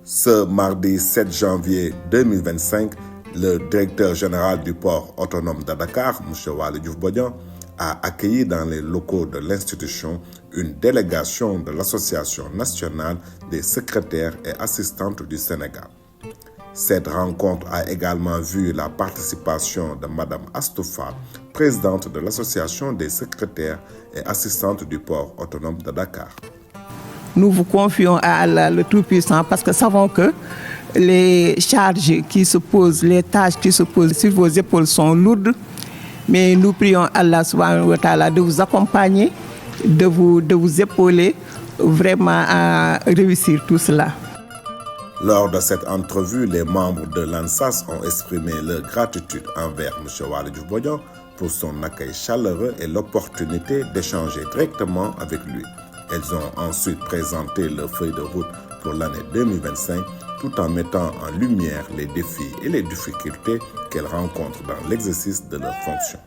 Ce mardi 7 janvier 2025, le directeur général du port autonome de Dakar, M. Waly Diouf Bodian, a accueilli dans les locaux de l'institution une délégation de l'Association nationale des secrétaires et assistantes du Sénégal. Cette rencontre a également vu la participation de Mme Astoufa, présidente de l'Association des secrétaires et assistantes du port autonome de Dakar. Nous vous confions à Allah le Tout-Puissant parce que nous savons que les charges qui se posent, les tâches qui se posent sur vos épaules sont lourdes. Mais nous prions Allah subhanahu wa ta'ala de vous accompagner, de vous épauler vraiment à réussir tout cela. Lors de cette entrevue, les membres de l'ANSAS ont exprimé leur gratitude envers M. Waly Diouf Bodian pour son accueil chaleureux et l'opportunité d'échanger directement avec lui. Elles ont ensuite présenté leur feuille de route pour l'année 2025 tout en mettant en lumière les défis et les difficultés qu'elles rencontrent dans l'exercice de leurs fonctions.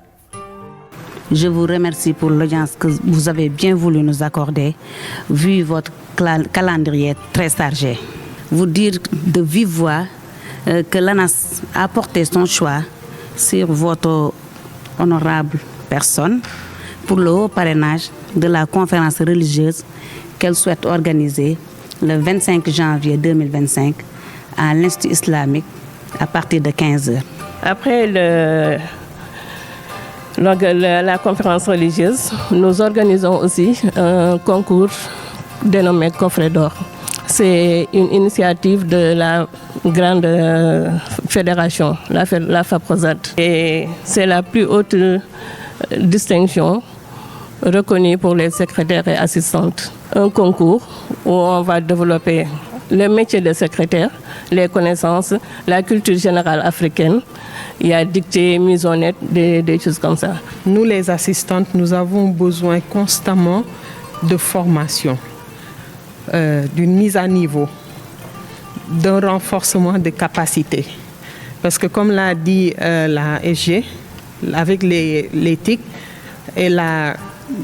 Je vous remercie pour l'audience que vous avez bien voulu nous accorder, vu votre calendrier très chargé. Vous dire de vive voix que l'ANAS a porté son choix sur votre honorable personne pour le haut parrainage de la conférence religieuse qu'elle souhaite organiser le 25 janvier 2025 à l'Institut islamique à partir de 15h. Après la conférence religieuse, nous organisons aussi un concours dénommé Coffret d'or. C'est une initiative de la grande fédération, la FAPROSAD. Et c'est la plus haute distinction reconnue pour les secrétaires et assistantes. Un concours où on va développer le métier de secrétaire, les connaissances, la culture générale africaine. Il y a dictée, mise en œuvre, des choses comme ça. Nous, les assistantes, nous avons besoin constamment de formation, d'une mise à niveau, d'un renforcement des capacités. Parce que comme l'a dit la SG, avec l'éthique et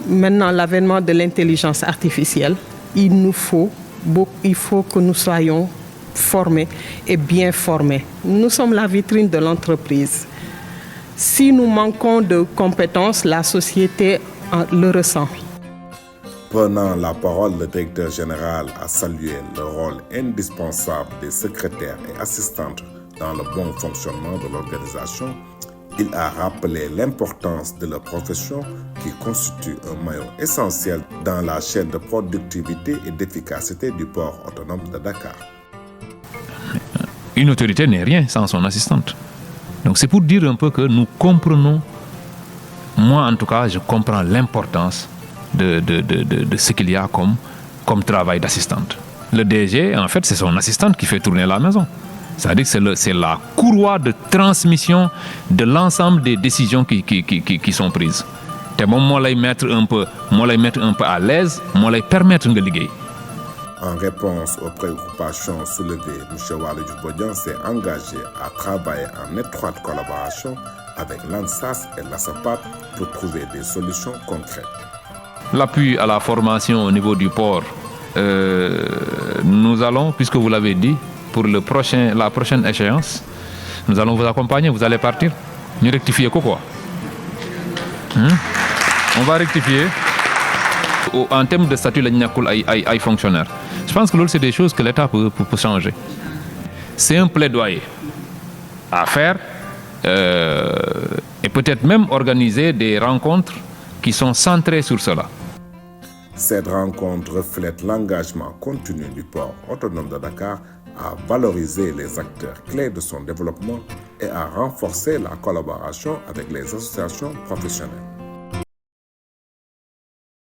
maintenant l'avènement de l'intelligence artificielle, il faut que nous soyons formés et bien formés. Nous sommes la vitrine de l'entreprise. Si nous manquons de compétences, la société le ressent. Prenant la parole, le directeur général a salué le rôle indispensable des secrétaires et assistantes dans le bon fonctionnement de l'organisation. Il a rappelé l'importance de leur profession qui constitue un maillon essentiel dans la chaîne de productivité et d'efficacité du port autonome de Dakar. Une autorité n'est rien sans son assistante. Donc c'est pour dire un peu que nous comprenons, moi en tout cas, je comprends l'importance de ce qu'il y a comme travail d'assistante. Le DG, en fait, c'est son assistante qui fait tourner la maison. C'est-à-dire que c'est la courroie de transmission de l'ensemble des décisions qui sont prises. Et moi, je vais mettre un peu à l'aise, moi, je vais permettre de liguer. En réponse aux préoccupations soulevées, M. Waly Diouf Bodian s'est engagé à travailler en étroite collaboration avec l'ANSAS et l'ASAPAT pour trouver des solutions concrètes. L'appui à la formation au niveau du port, nous allons, puisque vous l'avez dit, pour la prochaine échéance, nous allons vous accompagner, vous allez partir. Nous rectifier quoi? On va rectifier. En termes de statut, les fonctionnaires. Je pense que c'est des choses que l'État peut changer. C'est un plaidoyer à faire et peut-être même organiser des rencontres qui sont centrées sur cela. Cette rencontre reflète l'engagement continu du port autonome de Dakar à valoriser les acteurs clés de son développement et à renforcer la collaboration avec les associations professionnelles.